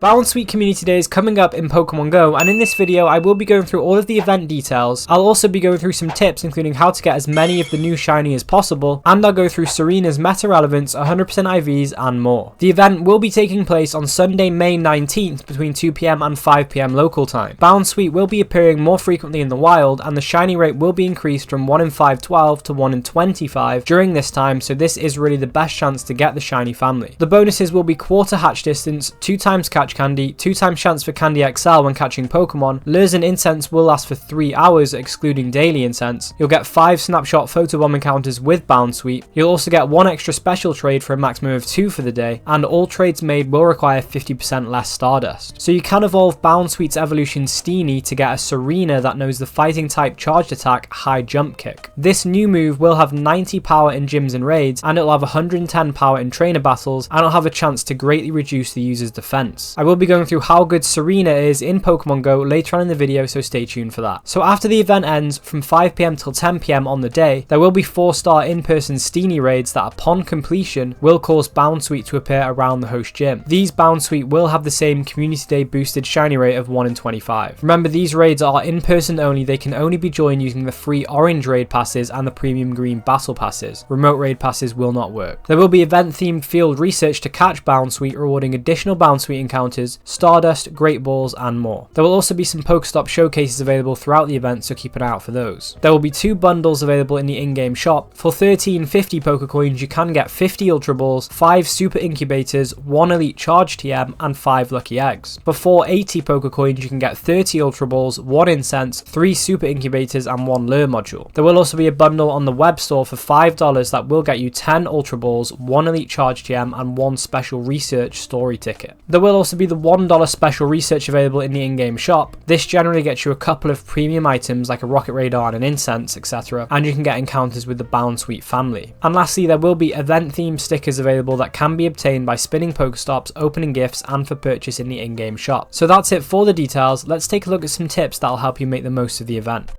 Bounsweet Community Day is coming up in Pokemon Go, and in this video I will be going through all of the event details. I'll also be going through some tips including how to get as many of the new shiny as possible, and I'll go through Tsareena's meta relevance, 100% IVs and more. The event will be taking place on Sunday, May 19th between 2 PM and 5 PM local time. Bounsweet will be appearing more frequently in the wild, and the shiny rate will be increased from 1 in 512 to 1 in 25 during this time, so this is really the best chance to get the shiny family. The bonuses will be quarter hatch distance, 2 times catch candy, 2 times chance for candy XL when catching Pokemon. Lures and incense will last for 3 hours excluding daily incense. You'll get 5 snapshot photobomb encounters with Bounsweet. You'll also get 1 extra special trade for a maximum of 2 for the day, and all trades made will require 50% less Stardust. So you can evolve Bounsweet's evolution Steenie to get a Tsareena that knows the fighting type charged attack high jump kick. This new move will have 90 power in gyms and raids, and it'll have 110 power in trainer battles, and it'll have a chance to greatly reduce the user's defense. I will be going through how good Tsareena is in Pokemon Go later on in the video, so stay tuned for that. So after the event ends from 5 PM till 10 PM on the day, there will be 4-star in-person Steenie raids that upon completion will cause Bounsweet to appear around the host gym. These Bounsweet will have the same Community Day boosted shiny rate of 1 in 25. Remember, these raids are in person only. They can only be joined using the free orange raid passes and the premium green battle passes. Remote raid passes will not work. There will be event themed field research to catch Bounsweet, rewarding additional Bounsweet encounters, Stardust, Great Balls and more. There will also be some Pokestop showcases available throughout the event, so keep an eye out for those. There will be 2 bundles available in the in-game shop. For 1350 Pokecoins you can get 50 Ultra Balls, 5 Super Incubators, 1 Elite Charge TM and 5 Lucky Eggs. For 480 Pokecoins you can get 30 Ultra Balls, 1 Incense, 3 Super Incubators and 1 Lure Module. There will also be a bundle on the web store for $5 that will get you 10 Ultra Balls, 1 Elite Charge TM and 1 Special Research Story Ticket. There will also be the $1 Special Research available in the in-game shop. This generally gets you a couple of premium items like a Rocket Radar and an Incense, etc. and you can get encounters with the Bounsweet family. And lastly, there will be event-themed stickers available that can be obtained by spinning Pokestops, opening gifts and for purchase in the in-game shop. So that's it for the details. Let's take a look at some tips that'll help you make the most of the event.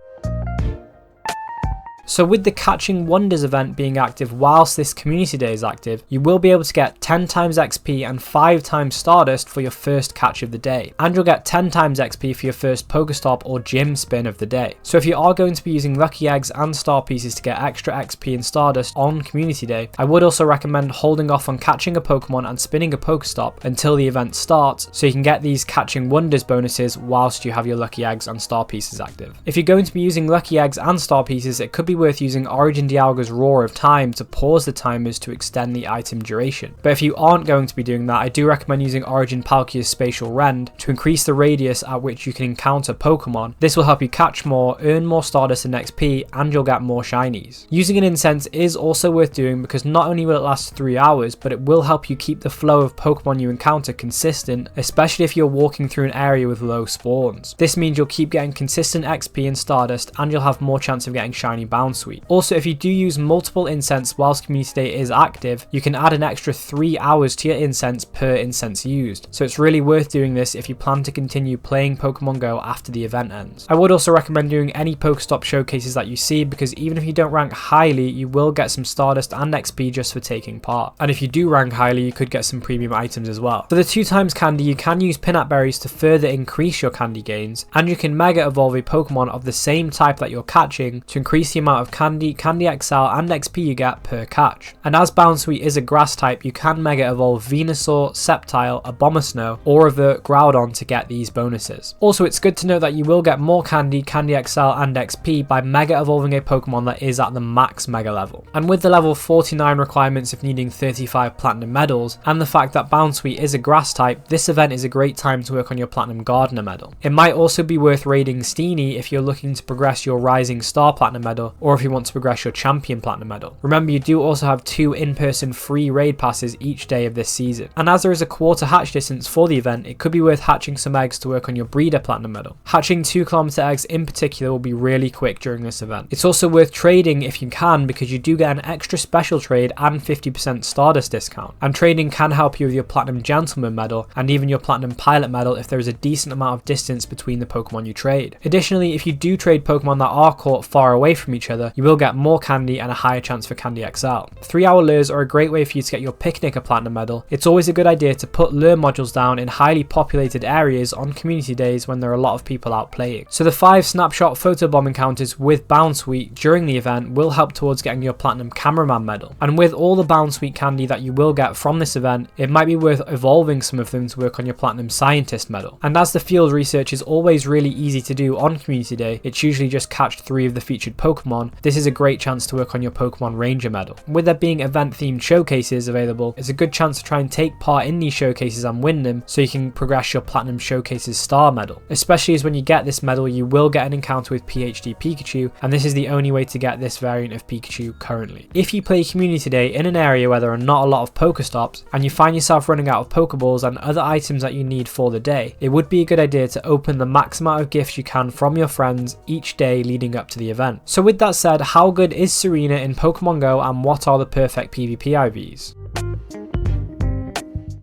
So with the Catching Wonders event being active whilst this Community Day is active, you will be able to get 10 times XP and 5 times Stardust for your first catch of the day. And you'll get 10 times XP for your first Pokestop or gym spin of the day. So if you are going to be using Lucky Eggs and Star Pieces to get extra XP and Stardust on Community Day, I would also recommend holding off on catching a Pokemon and spinning a Pokestop until the event starts, so you can get these Catching Wonders bonuses whilst you have your Lucky Eggs and Star Pieces active. If you're going to be using Lucky Eggs and Star Pieces, it could be worth using Origin Dialga's Roar of Time to pause the timers to extend the item duration. But if you aren't going to be doing that, I do recommend using Origin Palkia's Spatial Rend to increase the radius at which you can encounter Pokemon. This will help you catch more, earn more Stardust and XP, and you'll get more shinies. Using an Incense is also worth doing because not only will it last 3 hours, but it will help you keep the flow of Pokemon you encounter consistent, especially if you're walking through an area with low spawns. This means you'll keep getting consistent XP and Stardust, and you'll have more chance of getting shiny Bounsweet. Also, if you do use multiple incense whilst Community Day is active, you can add an extra 3 hours to your incense per incense used. So it's really worth doing this if you plan to continue playing Pokemon Go after the event ends. I would also recommend doing any Pokestop showcases that you see, because even if you don't rank highly, you will get some Stardust and XP just for taking part. And if you do rank highly, you could get some premium items as well. For the 2 times candy, you can use Pinap Berries to further increase your candy gains, and you can Mega Evolve a Pokemon of the same type that you're catching to increase the amount of candy XL and XP you get per catch. And as Bounsweet is a grass type, you can Mega Evolve Venusaur, Sceptile, Abomasnow, or revert Groudon to get these bonuses. Also, it's good to know that you will get more candy XL and XP by Mega Evolving a Pokemon that is at the max Mega level. And with the level 49 requirements of needing 35 Platinum medals, and the fact that Bounsweet is a grass type, this event is a great time to work on your Platinum Gardener medal. It might also be worth raiding Steenie if you're looking to progress your Rising Star Platinum medal, or if you want to progress your Champion Platinum medal. Remember, you do also have 2 in-person free raid passes each day of this season. And as there is a quarter hatch distance for the event, it could be worth hatching some eggs to work on your Breeder Platinum medal. Hatching 2-kilometer eggs in particular will be really quick during this event. It's also worth trading if you can, because you do get an extra special trade and 50% Stardust discount. And trading can help you with your Platinum Gentleman medal and even your Platinum Pilot medal if there is a decent amount of distance between the Pokemon you trade. Additionally, if you do trade Pokemon that are caught far away from each other, you will get more candy and a higher chance for Candy XL. 3-hour lures are a great way for you to get your picnic a platinum medal. It's always a good idea to put lure modules down in highly populated areas on community days when there are a lot of people out playing. So the 5 snapshot photobomb encounters with Bounsweet during the event will help towards getting your platinum cameraman medal. And with all the Bounsweet candy that you will get from this event, it might be worth evolving some of them to work on your platinum scientist medal. And as the field research is always really easy to do on community day, it's usually just catch 3 of the featured Pokemon. This is a great chance to work on your Pokemon Ranger medal. With there being event themed showcases available, it's a good chance to try and take part in these showcases and win them so you can progress your platinum showcases star medal. Especially as when you get this medal, you will get an encounter with PhD Pikachu, and this is the only way to get this variant of Pikachu currently. If you play community day in an area where there are not a lot of Pokestops and you find yourself running out of Pokeballs and other items that you need for the day, it would be a good idea to open the max amount of gifts you can from your friends each day leading up to the event. So with that said, how good is Tsareena in Pokemon Go and what are the perfect PvP IVs?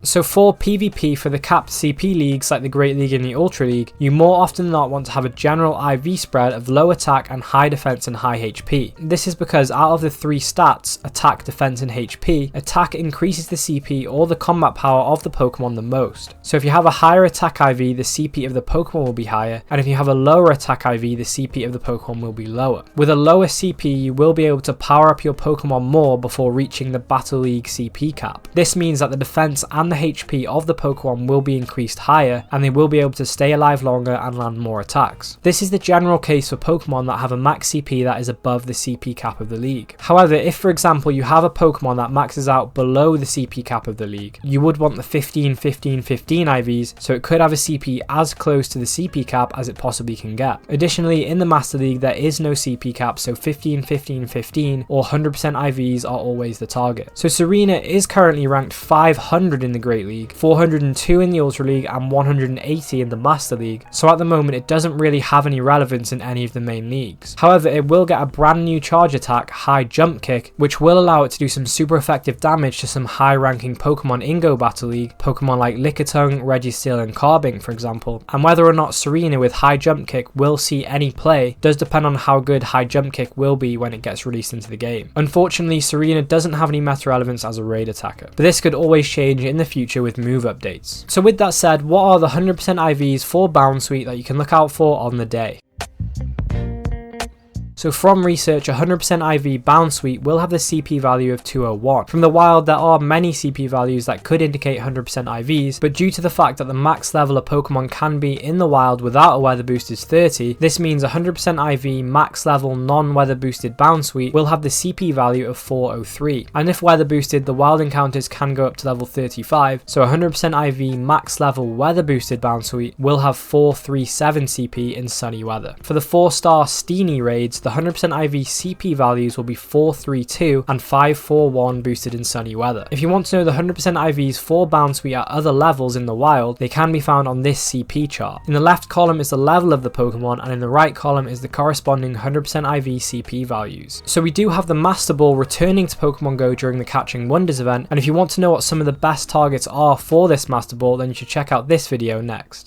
So for PvP for the capped CP leagues like the Great League and the Ultra League, you more often than not want to have a general IV spread of low attack and high defense and high HP. This is because out of the 3 stats, attack, defense and HP, attack increases the CP or the combat power of the Pokemon the most. So if you have a higher attack IV, the CP of the Pokemon will be higher, and if you have a lower attack IV, the CP of the Pokemon will be lower. With a lower CP, you will be able to power up your Pokemon more before reaching the Battle League CP cap. This means that the defense and the HP of the Pokemon will be increased higher, and they will be able to stay alive longer and land more attacks. This is the general case for Pokemon that have a max CP that is above the CP cap of the league. However, if for example you have a Pokemon that maxes out below the CP cap of the league, you would want the 15-15-15 IVs, so it could have a CP as close to the CP cap as it possibly can get. Additionally, in the Master League there is no CP cap, so 15-15-15 or 100% IVs are always the target. So Tsareena is currently ranked 500 in the Great League, 402 in the Ultra League and 180 in the Master League, so at the moment it doesn't really have any relevance in any of the main leagues. However, it will get a brand new charge attack, High Jump Kick, which will allow it to do some super effective damage to some high ranking Pokemon in Go Battle League, Pokemon like Lickitung, Registeel and Carbink for example, and whether or not Tsareena with High Jump Kick will see any play does depend on how good High Jump Kick will be when it gets released into the game. Unfortunately, Tsareena doesn't have any meta relevance as a raid attacker, but this could always change in the future with move updates. So with that said, what are the 100% IVs for Bounsweet that you can look out for on the day? So from research, 100% IV Bounsweet will have the CP value of 201. From the wild, there are many CP values that could indicate 100% IVs, but due to the fact that the max level a Pokemon can be in the wild without a weather boost is 30, this means 100% IV max level non-weather boosted Bounsweet will have the CP value of 403. And if weather boosted, the wild encounters can go up to level 35, so 100% IV max level weather boosted Bounsweet will have 437 CP in sunny weather. For the 4-star Steenie raids, the 100% IV CP values will be 432 and 541 boosted in sunny weather. If you want to know the 100% IVs for Bounsweet at other levels in the wild, they can be found on this CP chart. In the left column is the level of the Pokemon, and in the right column is the corresponding 100% IV CP values. So we do have the Master Ball returning to Pokemon Go during the Catching Wonders event, and if you want to know what some of the best targets are for this Master Ball, then you should check out this video next.